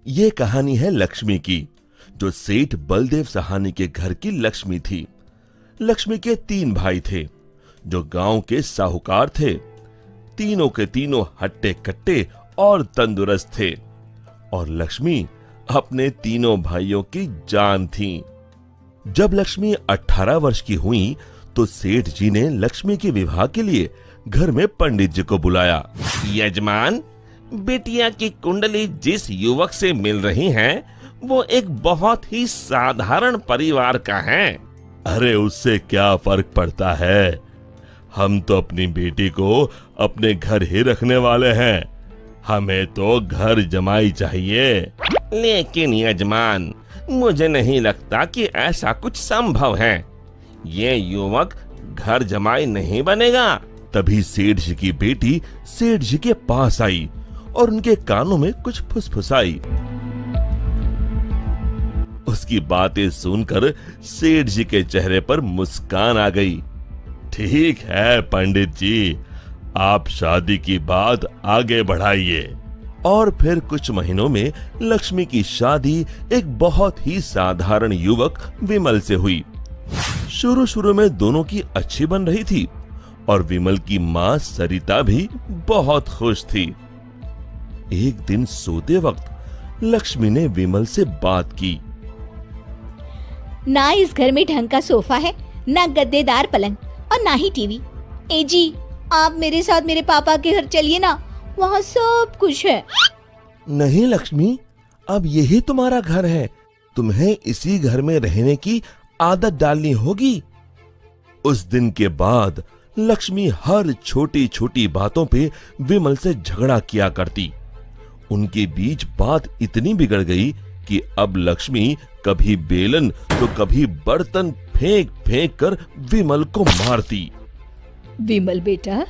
ये कहानी है लक्ष्मी की, जो सेठ बलदेव सहानी के घर की लक्ष्मी थी। लक्ष्मी के 3 भाई थे, जो गांव के साहूकार थे। तीनों के तीनों हट्टे कट्टे और तंदुरुस्त थे, और लक्ष्मी अपने तीनों भाइयों की जान थी। जब लक्ष्मी 18 वर्ष की हुई तो सेठ जी ने लक्ष्मी के विवाह के लिए घर में पंडित जी को बुलाया। यजमान, बेटिया की कुंडली जिस युवक से मिल रही है वो एक बहुत ही साधारण परिवार का है। अरे उससे क्या फर्क पड़ता है, हम तो अपनी बेटी को अपने घर ही रखने वाले हैं। हमें तो घर जमाई चाहिए। लेकिन यजमान, मुझे नहीं लगता कि ऐसा कुछ संभव है। ये युवक घर जमाई नहीं बनेगा। तभी सेठ जी की बेटी सेठ जी के पास आई और उनके कानों में कुछ फुसफुसाई। उसकी बातें सुनकर सेठ जी के चेहरे पर मुस्कान आ गई। ठीक है पंडित जी, आप शादी की बात आगे बढ़ाइए। और फिर कुछ महीनों में लक्ष्मी की शादी एक बहुत ही साधारण युवक विमल से हुई। शुरू में दोनों की अच्छी बन रही थी और विमल की मां सरिता भी बहुत खुश थी। एक दिन सोते वक्त लक्ष्मी ने विमल से बात की। ना इस घर में ढंग का सोफा है, ना गद्देदार पलंग और ना ही टीवी। ए जी, आप मेरे साथ मेरे पापा के घर चलिए ना, वहाँ सब कुछ है। नहीं लक्ष्मी, अब यही तुम्हारा घर है, तुम्हें इसी घर में रहने की आदत डालनी होगी। उस दिन के बाद लक्ष्मी हर छोटी छोटी बातों पे विमल से झगड़ा किया करती। उनके बीच बात इतनी बिगड़ गई कि अब लक्ष्मी कभी बेलन तो कभी बर्तन फेंक फेंक कर विमल को मारती। विमल बेटा,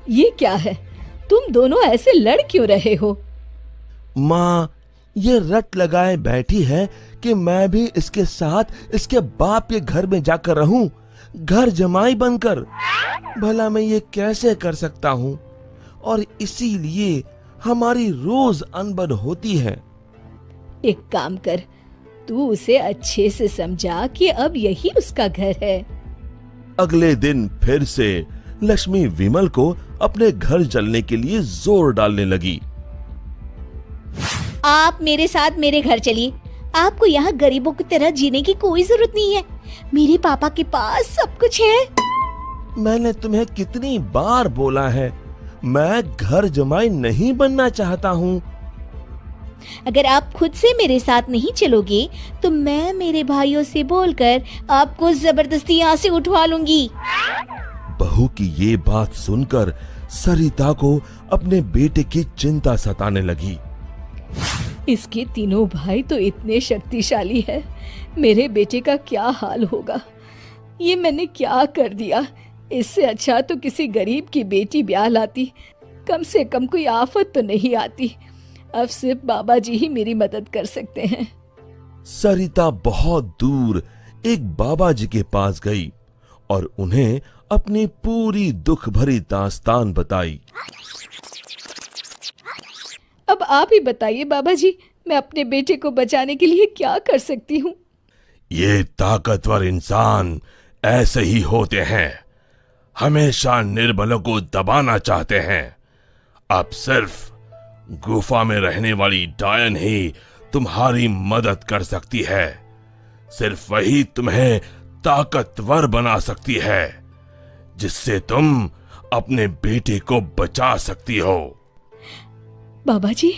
ये क्या है? तुम दोनों ऐसे लड़ क्यों रहे हो? माँ, ये रट लगाए बैठी है कि मैं भी इसके साथ इसके बाप के घर में जाकर रहूं, घर जमाई बनकर। भला मैं ये कैसे कर सकता हूँ? और इसीलिए हमारी रोज अनबन होती है। एक काम कर, तू उसे अच्छे से समझा कि अब यही उसका घर है। अगले दिन फिर से लक्ष्मी विमल को अपने घर चलने के लिए जोर डालने लगी। आप मेरे साथ मेरे घर चलिए। आपको यहाँ गरीबों की तरह जीने की कोई जरूरत नहीं है। मेरे पापा के पास सब कुछ है। मैंने तुम्हें कितनी बार बोला है, मैं घर जमाई नहीं बनना चाहता हूँ। अगर आप खुद से मेरे साथ नहीं चलोगे तो मैं मेरे भाइयों से बोलकर आपको जबरदस्ती यहाँ से उठवा लूंगी। बहू की ये बात सुनकर सरिता को अपने बेटे की चिंता सताने लगी। इसके तीनों भाई तो इतने शक्तिशाली है, मेरे बेटे का क्या हाल होगा? ये मैंने क्या कर दिया? इससे अच्छा तो किसी गरीब की बेटी ब्याह लाती, कम से कम कोई आफत तो नहीं आती। अब सिर्फ बाबा जी ही मेरी मदद कर सकते हैं। सरिता बहुत दूर एक बाबा जी के पास गई और उन्हें अपनी पूरी दुख भरी दास्तान बताई। अब आप ही बताइए बाबा जी, मैं अपने बेटे को बचाने के लिए क्या कर सकती हूँ? ये ताकतवर इंसान ऐसे ही होते हैं, हमेशा निर्बलों को दबाना चाहते हैं। अब सिर्फ गुफा में रहने वाली डायन ही तुम्हारी मदद कर सकती है। सिर्फ वही तुम्हें ताकतवर बना सकती है, जिससे तुम अपने बेटे को बचा सकती हो। बाबा जी,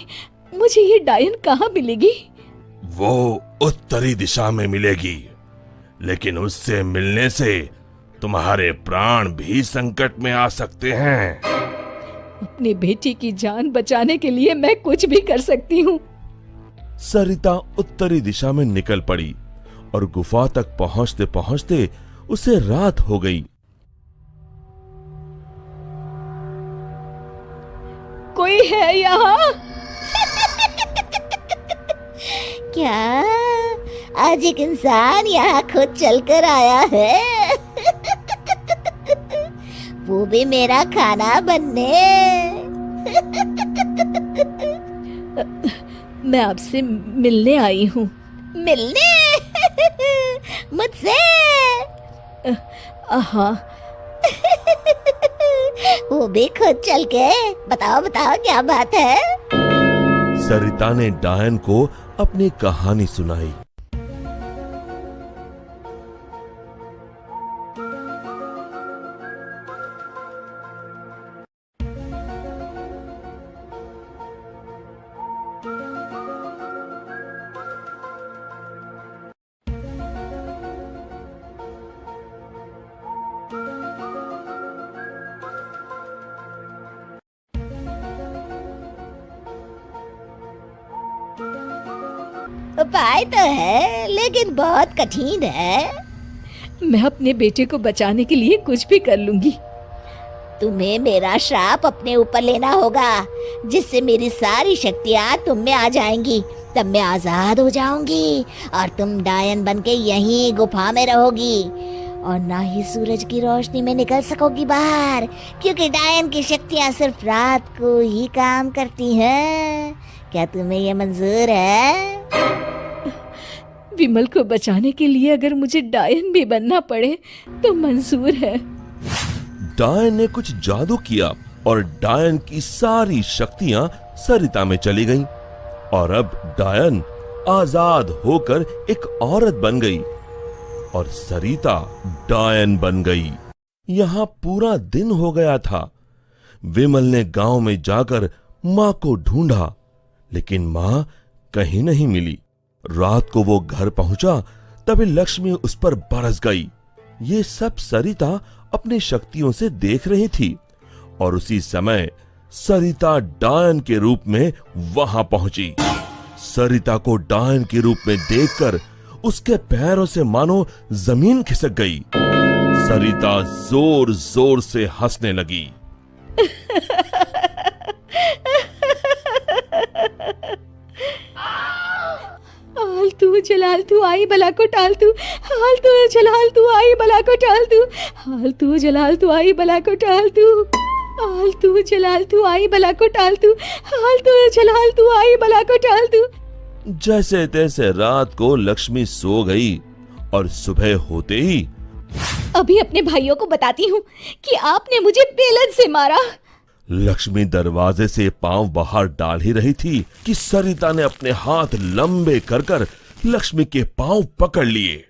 मुझे ये डायन कहाँ मिलेगी? वो उत्तरी दिशा में मिलेगी, लेकिन उससे मिलने से तुम्हारे प्राण भी संकट में आ सकते हैं। अपने बेटी की जान बचाने के लिए मैं कुछ भी कर सकती हूँ। सरिता उत्तरी दिशा में निकल पड़ी और गुफा तक पहुंचते पहुंचते उसे रात हो गई। कोई है यहाँ? क्या आज एक इंसान यहाँ खुद चलकर आया है? वो भी मेरा खाना बनने। मैं आपसे मिलने आई हूँ। मिलने? मुझसे? हाँ। वो भी खुद चल के? बताओ बताओ क्या बात है? सरिता ने डायन को अपनी कहानी सुनाई। उपाय तो है लेकिन बहुत कठिन है। मैं अपने बेटे को बचाने के लिए कुछ भी कर लूंगी। तुम्हें मेरा श्राप अपने ऊपर लेना होगा, जिससे मेरी सारी शक्तियाँ तुम में आ जाएंगी। तब मैं आजाद हो जाऊंगी और तुम डायन बनके यहीं गुफा में रहोगी और ना ही सूरज की रोशनी में निकल सकोगी बाहर, क्योंकि डायन की शक्तियाँ सिर्फ रात को ही काम करती हैं। क्या तुम्हें ये मंजूर है? विमल को बचाने के लिए अगर मुझे डायन भी बनना पड़े तो मंजूर है। डायन ने कुछ जादू किया और डायन की सारी शक्तियां सरिता में चली गईं और अब डायन आजाद होकर एक औरत बन गई और सरिता डायन बन गई। यहां पूरा दिन हो गया था। विमल ने गांव में जाकर मां को ढूंढा, लेकिन मां कहीं नहीं मिली। रात को वो घर पहुंचा तभी लक्ष्मी उस पर बरस गई। ये सब सरिता अपनी शक्तियों से देख रही थी और उसी समय सरिता डायन के रूप में वहां पहुंची। सरिता को डायन के रूप में देखकर उसके पैरों से मानो जमीन खिसक गई। सरिता जोर जोर से हंसने लगी। हालतू जलालतू आई बला को टालतू, हालतू जलालतू आई बला को टालतू, हालतू जलालतू आई बला को टालतू, हालतू जलालतू आई बला को टालतू, हालतू जलालतू आई बला को टालतू। जैसे तैसे रात को लक्ष्मी सो गई और सुबह होते ही अभी अपने भाइयों को बताती हूँ कि आपने मुझे बेलन से मारा। लक्ष्मी दरवाजे से पांव बाहर डाल ही रही थी कि सरिता ने अपने हाथ लंबे कर कर लक्ष्मी के पांव पकड़ लिए।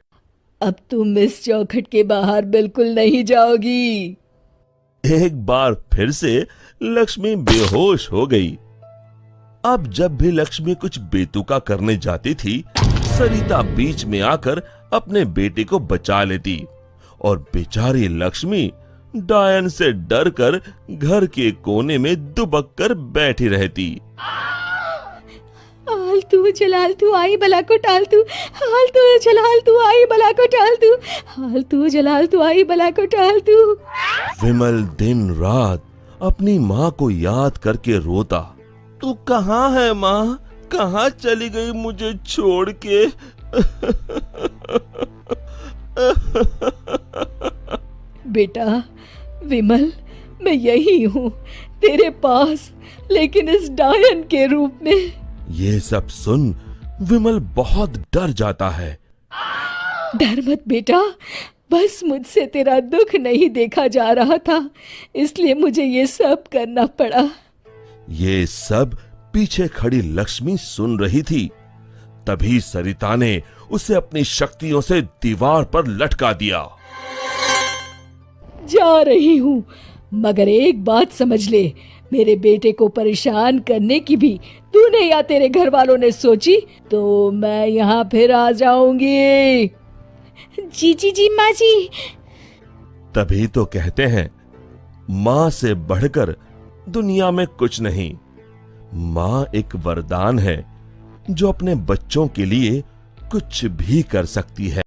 अब तुम इस चौखट के बाहर बिल्कुल नहीं जाओगी। एक बार फिर से लक्ष्मी बेहोश हो गई। अब जब भी लक्ष्मी कुछ बेतुका करने जाती थी, सरिता बीच में आकर अपने बेटे को बचा लेती और बेचारी लक्ष्मी डायन से डरकर घर के कोने में दुबक कर बैठी रहती। हालतू जलालतू आई बला को टालतू, हालतू जलालतू आई बला को टालतू, हालतू जलालतू आई बला को टालतू। विमल दिन रात अपनी माँ को याद करके रोता। तू कहाँ है माँ? कहाँ चली गई मुझे छोड़ के? बेटा विमल, मैं यही हूँ तेरे पास, लेकिन इस डायन के रूप में। ये सब सुन विमल बहुत डर जाता है। डर मत बेटा, बस मुझसे तेरा दुख नहीं देखा जा रहा था, इसलिए मुझे ये सब करना पड़ा। ये सब पीछे खड़ी लक्ष्मी सुन रही थी। तभी सरिता ने उसे अपनी शक्तियों से दीवार पर लटका दिया। जा रही हूँ, मगर एक बात समझ ले, मेरे बेटे को परेशान करने की भी तूने या तेरे घर वालों ने सोची तो मैं यहाँ फिर आ जाऊंगी। जी जी जी माँ जी। तभी तो कहते हैं माँ से बढ़कर दुनिया में कुछ नहीं। माँ एक वरदान है जो अपने बच्चों के लिए कुछ भी कर सकती है।